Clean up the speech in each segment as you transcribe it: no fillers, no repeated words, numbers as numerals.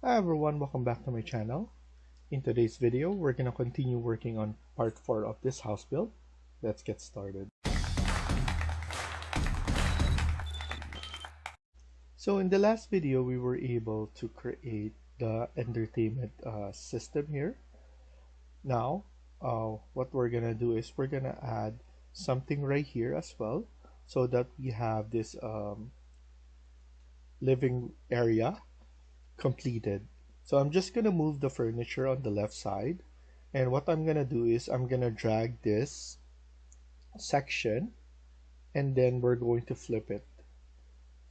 Hi everyone, welcome back to my channel. In today's video, we're going to continue working on part 4 of this house build. Let's get started. So in the last video, we were able to create the entertainment system here. Now, what we're going to do is we're going to add something right here as well so that we have this living area completed. So I'm just gonna move the furniture on the left side, and what I'm gonna do is I'm gonna drag this section and then we're going to flip it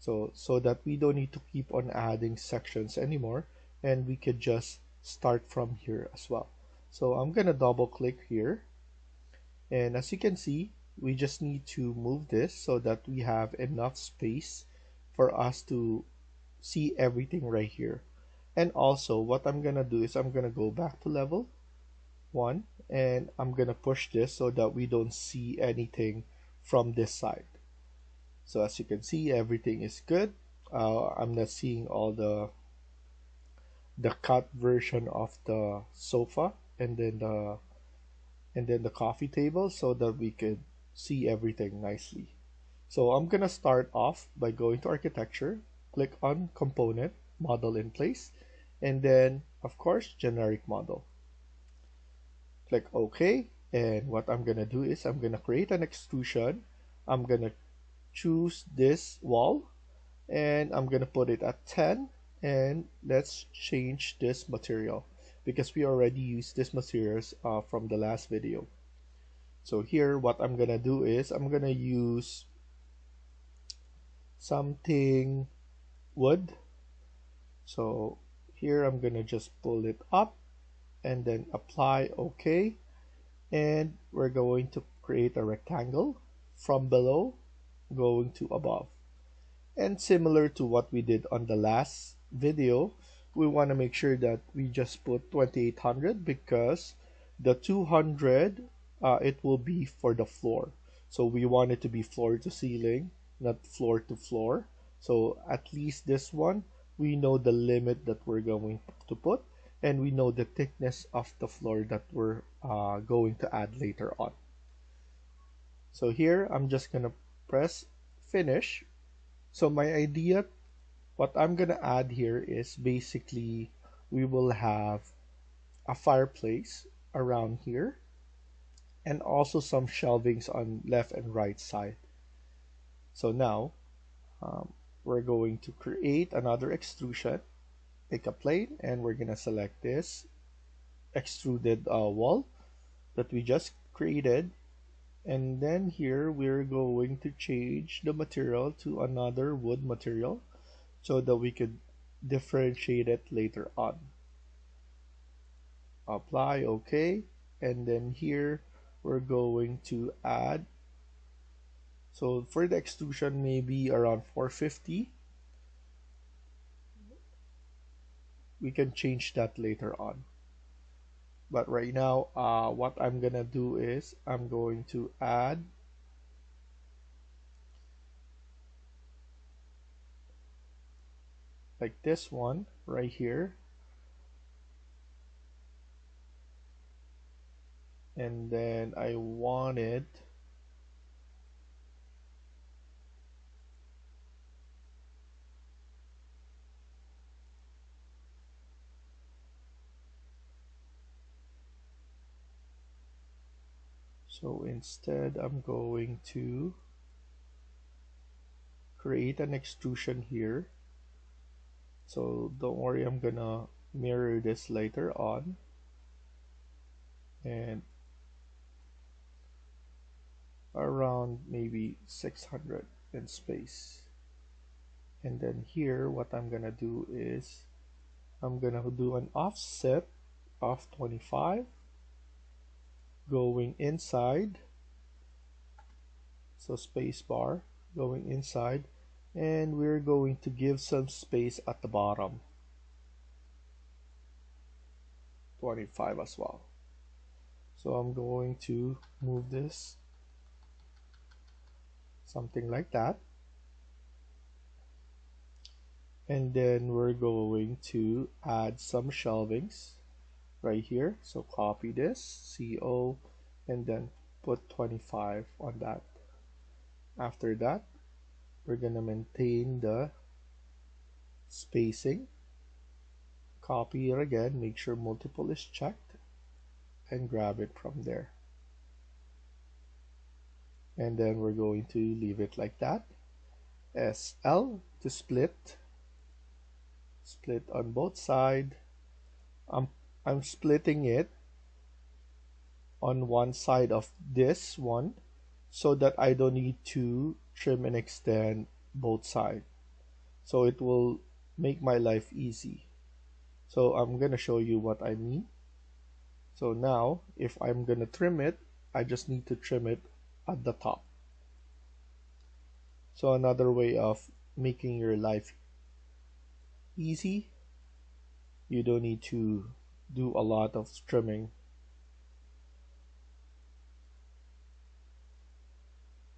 so that we don't need to keep on adding sections anymore, and we could just start from here as well. So I'm gonna double click here, and as you can see, we just need to move this so that we have enough space for us to see everything right here. And also what I'm gonna do is I'm gonna go back to level 1, and I'm gonna push this so that we don't see anything from this side. So as you can see, everything is good. I'm not seeing all the cut version of the sofa and then the coffee table so that we could see everything nicely. So I'm gonna start off by going to architecture, click on component, model in place, and then of course generic model. Click OK, and what I'm gonna do is I'm gonna create an extrusion. I'm gonna choose this wall and I'm gonna put it at 10, and let's change this material because we already used this materials from the last video. So here what I'm gonna do is I'm gonna use something wood. So here I'm gonna just pull it up and then apply OK, and we're going to create a rectangle from below going to above. And similar to what we did on the last video, we want to make sure that we just put 2800 because the 200 it will be for the floor. So we want it to be floor to ceiling, not floor to floor. So at least this one, we know the limit that we're going to put, and we know the thickness of the floor that we're going to add later on. So here I'm just gonna press finish. So my idea, what I'm gonna add here is basically we will have a fireplace around here and also some shelvings on left and right side. So now we're going to create another extrusion, pick a plane, and we're gonna select this extruded wall that we just created, and then here we're going to change the material to another wood material so that we could differentiate it later on. Apply OK, and then here we're going to add, so for the extrusion maybe around 450. We can change that later on, but right now what I'm gonna do is I'm going to add like this one right here, and then I want it so instead I'm going to create an extrusion here. So don't worry, I'm gonna mirror this later on, and around maybe 600 in space. And then here what I'm gonna do is I'm gonna do an offset of 25 going inside, so space bar going inside, and we're going to give some space at the bottom, 25 as well. So I'm going to move this something like that, And then we're going to add some shelvings right here. So copy this, CO, and then put 25 on that. After that, we're gonna maintain the spacing. Copy it again, make sure multiple is checked, and grab it from there. And then we're going to leave it like that. SL to split on both sides. I'm splitting it on one side of this one so that I don't need to trim and extend both sides. So it will make my life easy. So I'm gonna show you what I mean. So now if I'm gonna trim it, I just need to trim it at the top. So another way of making your life easy, you don't need to do a lot of trimming.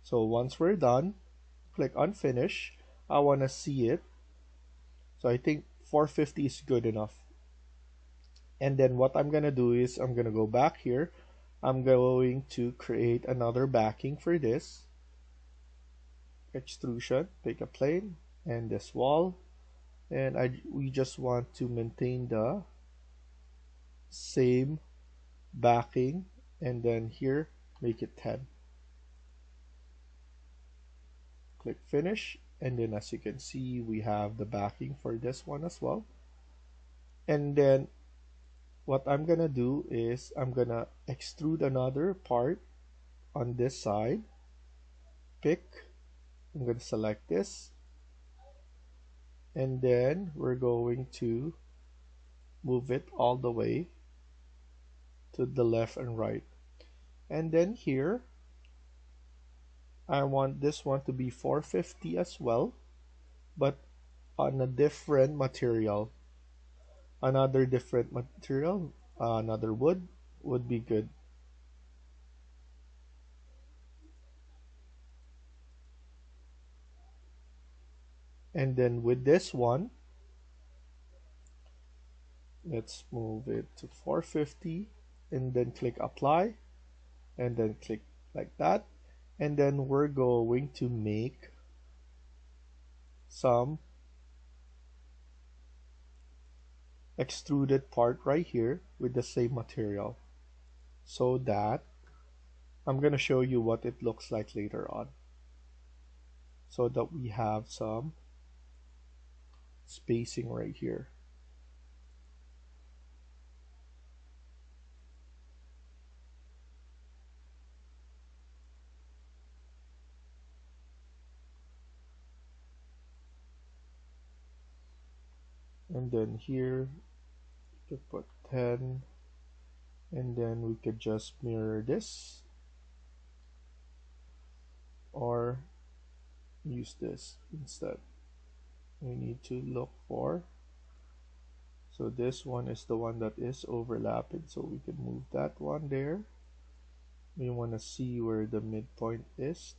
So once we're done, click on finish. I want to see it. So I think 450 is good enough. And then what I'm going to do is I'm going to go back here. I'm going to create another backing for this. Extrusion, pick a plane and this wall. And we just want to maintain the same backing, and then here make it 10. Click finish, and then as you can see we have the backing for this one as well. And then what I'm gonna do is I'm gonna extrude another part on this side. I'm gonna select this, and then we're going to move it all the way to the left and right. And then here I want this one to be 450 as well, but on a different material. Another different material, another wood would be good. And then with this one, let's move it to 450 and then click apply and then click like that. And then we're going to make some extruded part right here with the same material, so that I'm going to show you what it looks like later on, so that we have some spacing right here. And then here we could put 10, and then we could just mirror this or use this instead. We need to look for, so this one is the one that is overlapping, so we can move that one there. We want to see where the midpoint is.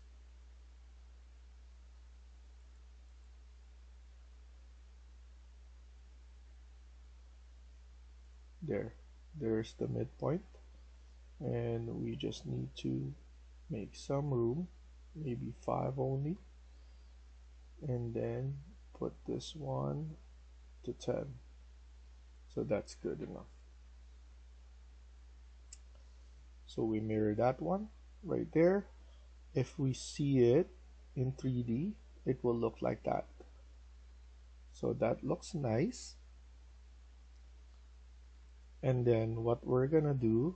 There's the midpoint, and we just need to make some room, maybe 5 only, and then put this one to 10. So that's good enough. So we mirror that one right there. If we see it in 3D, it will look like that. So that looks nice. And then what we're gonna do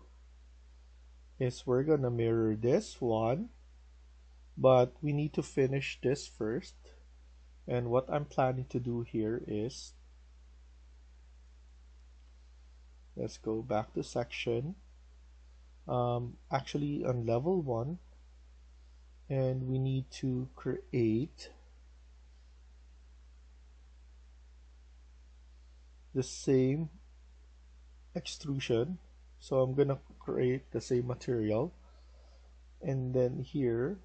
is we're gonna mirror this one, but we need to finish this first. And what I'm planning to do here is, let's go back to section, actually on level 1, and we need to create the same extrusion. So I'm gonna create the same material, and then here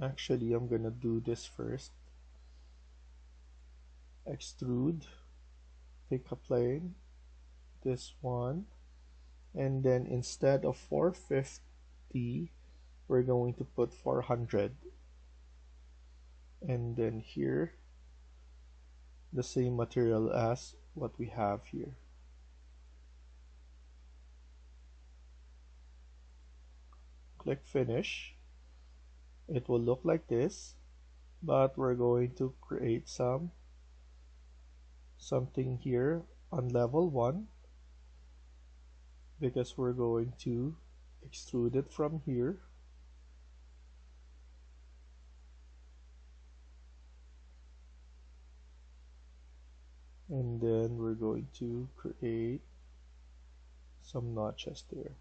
Actually, I'm gonna do this first. Extrude, pick a plane, this one, and then instead of 450, we're going to put 400. And then here, the same material as what we have here. Click finish. It will look like this, but we're going to create something here on level 1 because we're going to extrude it from here. And then we're going to create some notches there.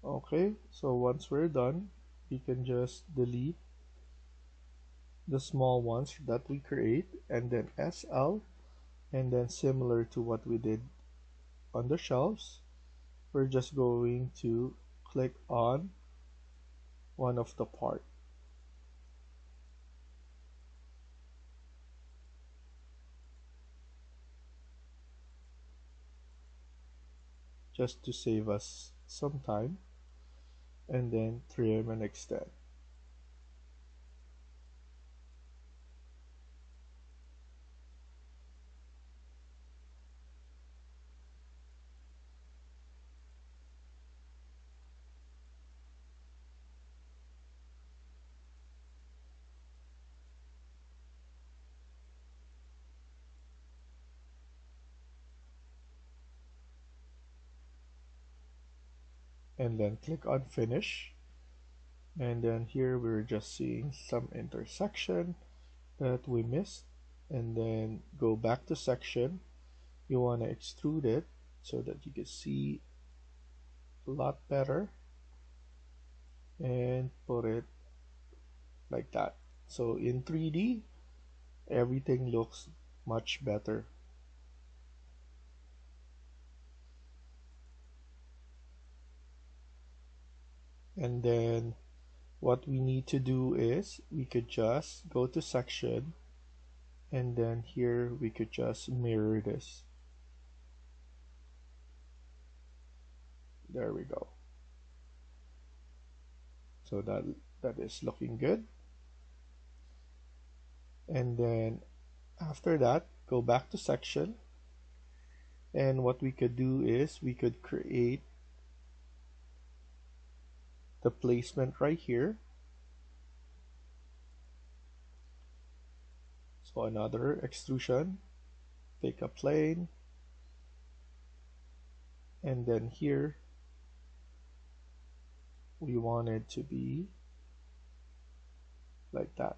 Okay, so once we're done, we can just delete the small ones that we create and then SL, and then similar to what we did on the shelves, we're just going to click on one of the part just to save us some time, and then trim and extend. And then click on finish, and then here we're just seeing some intersection that we missed, and then go back to section. You want to extrude it so that you can see a lot better and put it like that. So in 3D, everything looks much better. And then what we need to do is we could just go to section, and then here we could just mirror this. There we go. So that is looking good. And then after that, go back to section, and what we could do is we could create the placement right here. So another extrusion, pick a plane, and then here we want it to be like that.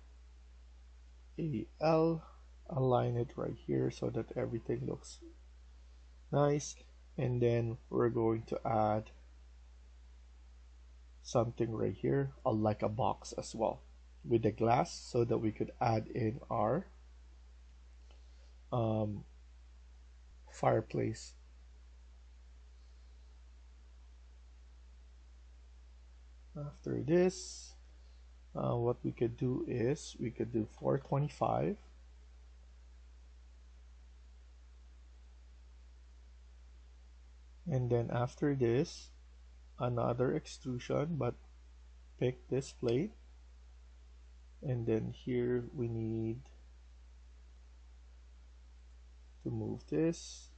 AL, align it right here so that everything looks nice, and then we're going to add something right here, like a box as well with the glass, so that we could add in our um, fireplace. After this, what we could do is we could do 425, and then after this, another extrusion, but pick this plate, and then here we need to move this.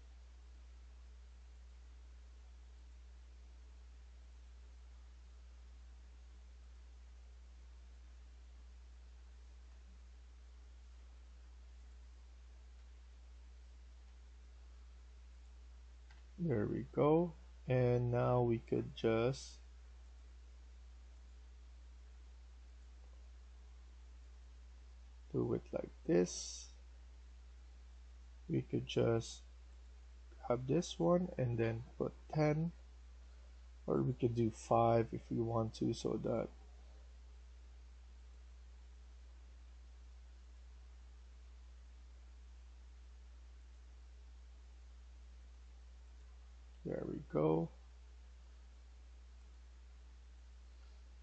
There we go. And now we could just do it like this. We could just grab this one and then put 10, or we could do 5 if we want to, so that there we go.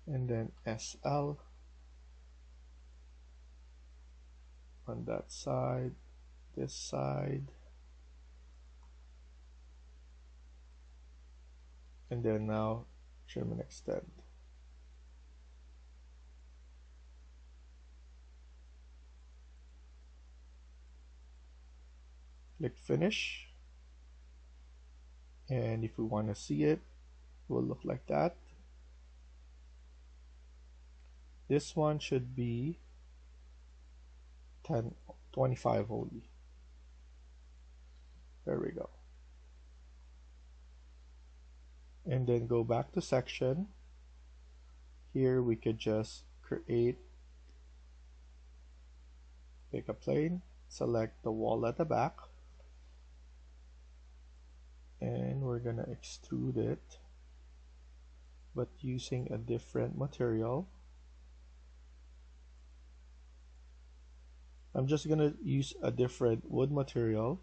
And then SL on that side, this side, and then now trim and extend. Click finish, and if we want to see it, it will look like that. This one should be 10, 25 only. There we go. And then go back to section. Here we could just create, pick a plane, select the wall at the back, and we're gonna extrude it, but using a different material. I'm just gonna use a different wood material.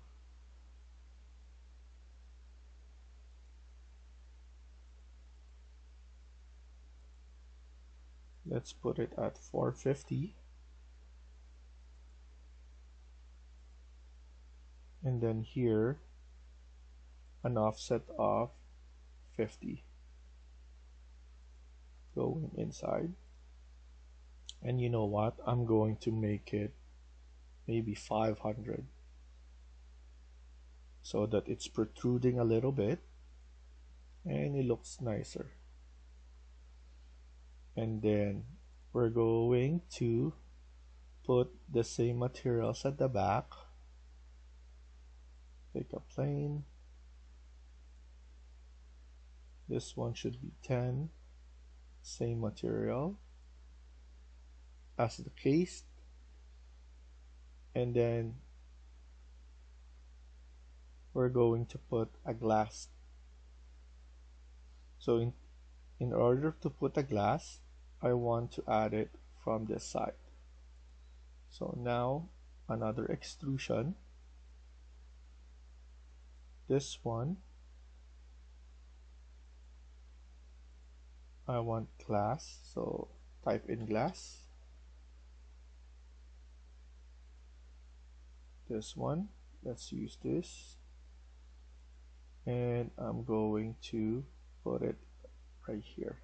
Let's put it at 450. And then here, an offset of 50 going inside. And you know what? I'm going to make it maybe 500 so that it's protruding a little bit and it looks nicer. And then we're going to put the same materials at the back. Pick a plane. This one should be 10. Same material as the case. And then we're going to put a glass. So in order to put a glass, I want to add it from this side. So now another extrusion. This one, I want glass, so type in glass. This one, let's use this. And I'm going to put it right here.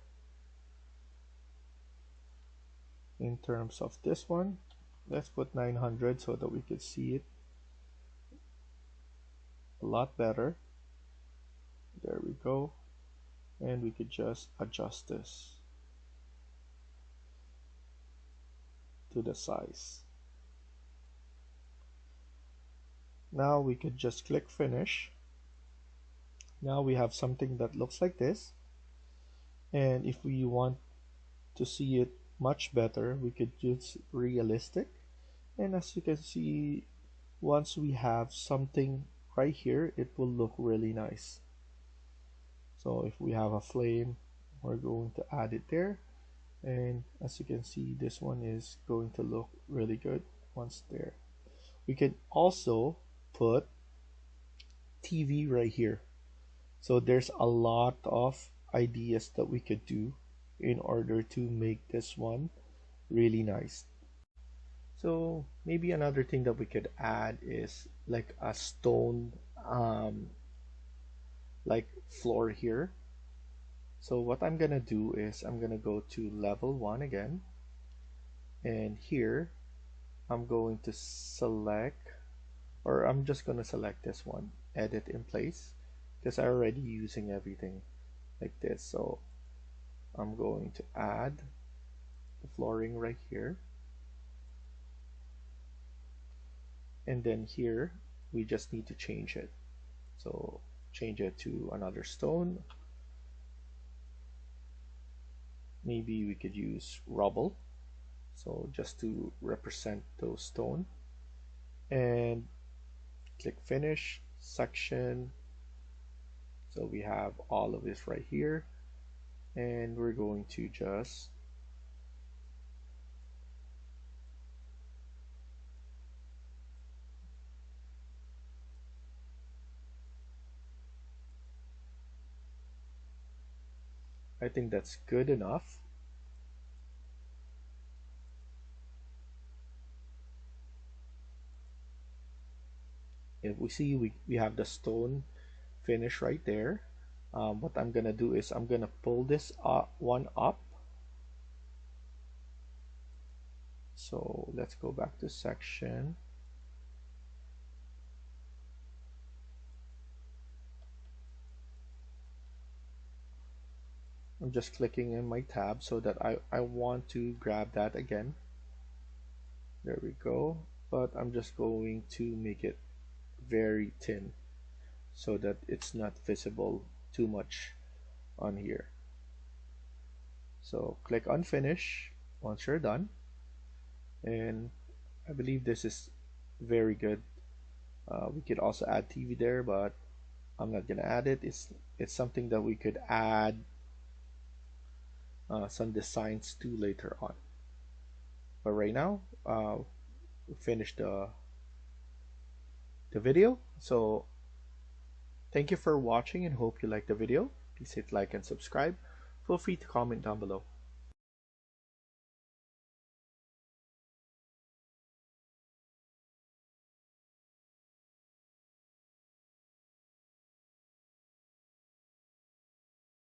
In terms of this one, let's put 900 so that we could see it a lot better. There we go. And we could just adjust this to the size. Now we could just click finish. Now we have something that looks like this. And if we want to see it much better, we could use realistic. And as you can see, once we have something right here, it will look really nice. So if we have a flame, we're going to add it there. And as you can see, this one is going to look really good once there. We can also put TV right here. So there's a lot of ideas that we could do in order to make this one really nice. So maybe another thing that we could add is like a stone like floor here. So what I'm gonna do is I'm gonna go to level 1 again, and here I'm going to select, or I'm just gonna select this one, edit in place, because I'm already using everything like this. So I'm going to add the flooring right here, and then here we just need to change it. So change it to another stone. Maybe we could use rubble. So just to represent those stone, and click finish section. So we have all of this right here, and we're going to just I think that's good enough. If we see, we have the stone finish right there. What I'm gonna do is I'm gonna pull this one up. So let's go back to section. I'm just clicking in my tab so that I want to grab that again. There we go. But I'm just going to make it very thin so that it's not visible too much on here. So click on finish once you're done, and I believe this is very good. We could also add TV there, but I'm not gonna add it. It's something that we could add some designs to later on. But right now, we finished the video. So thank you for watching and hope you liked the video. Please hit like and subscribe. Feel free to comment down below.